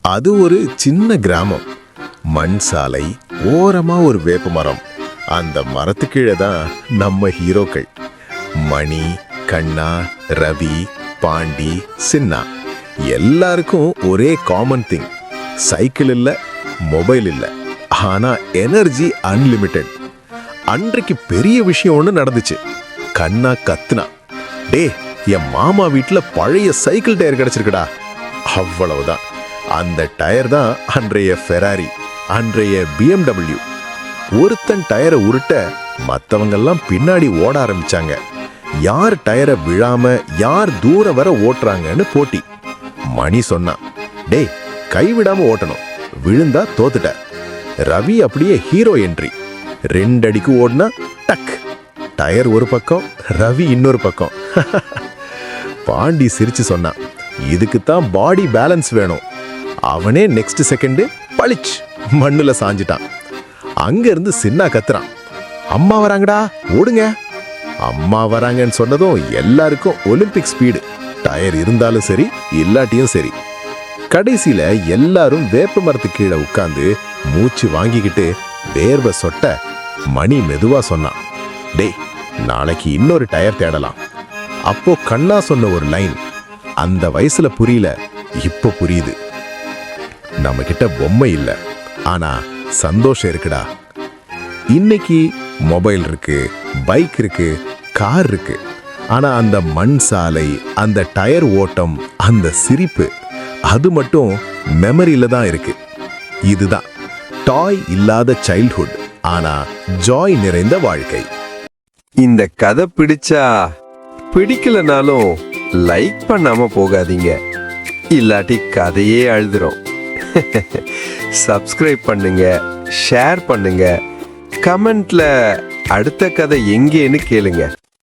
அது ஒரு சின்ன கிராமம். மண் சாலை, ஓரமா ஒரு வேப்ப மரம். அந்த மரத்து கீழே தான் நம்ம ஹீரோக்கள். மணி, கண்ணா, ரவி, பாண்டி, சின்னா. எல்லாருக்கும் ஒரே காமன் திங். சைக்கிள் இல்ல, மொபைல் இல்ல, ஆனா எனர்ஜி அன்லிமிட்டெட். அன்றைக்கு பெரிய விஷயம் ஒண்ணு நடந்துச்சு. கண்ணா கத்துனா, டே, என் மாமா வீட்டுல பழைய சைக்கிள் டயர் கிடைச்சிருக்குடா. அவ்வளவுதான். அந்த டயர் தான் அன்றைய ஃபெராரி, அன்றைய BMW. ஒருத்தன் டயரை உருட்ட மத்தவங்கெல்லாம் பின்னாடி ஓட ஆரம்பிச்சாங்க. யார் டயரை விழாம யார் தூரம் வர ஓட்டுறாங்கன்னு போட்டி. மணி சொன்னான், டே, கைவிடாம ஓட்டணும், விழுந்தா தோத்துட்ட. ரவி அப்படியே ஹீரோ என்ட்ரி. 2 அடிக்கு ஓடுனா டக், டயர் ஒரு பக்கம், ரவி இன்னொரு பக்கம். பாண்டி சிரிச்சு சொன்னான், இதுக்குத்தான் பாடி பேலன்ஸ் வேணும். அவனே நெக்ஸ்ட் செகண்ட் பளிச் மண்ணுல சாஞ்சிட்டான். அங்க இருந்து சின்னா கத்துறான், அம்மா வராங்கடா, ஓடுங்க. அம்மா வராங்கன்னு சொன்னதும் எல்லாருக்கும் ஒலிம்பிக் ஸ்பீடு. டயர் இருந்தாலும் சரி, இல்லாட்டியும் சரி. கடைசியில எல்லாரும் வேப்ப மரத்து கீழே உட்கார்ந்து மூச்சு வாங்கிக்கிட்டு வேர்வை சொட்ட மணி மெதுவா சொன்னான், டேய், நாளைக்கு இன்னொரு டயர் தேடலாம். அப்போ கண்ணா சொன்ன ஒரு லைன் அந்த வயசுல புரியல, இப்ப புரியுது. நம்ம கிட்ட பொம்மை இல்ல, ஆனா சந்தோஷம் இருக்குடா. இன்னைக்கு மொபைல் இருக்கு, பைக் இருக்கு, கார் இருக்கு, ஆனா அந்த மண் சாலை, அந்த டயர் ஓட்டம், அந்த சிரிப்பு, அது மட்டும் மெமரியில தான் இருக்கு. இதுதான் டாய் இல்லாத சைல்ட்ஹுட், ஆனா ஜாய் நிறைந்த வாழ்க்கை. இந்த கதை பிடிச்சா பிடிக்கலனாலும் லைக் பண்ணாம போகாதீங்க, இல்லாட்டி கதையே அழுதுரும். சப்ஸ்கிரைப் பண்ணுங்க, ஷேர் பண்ணுங்க, கமெண்ட்ல அடுத்த கதை எங்கேன்னு கேளுங்க.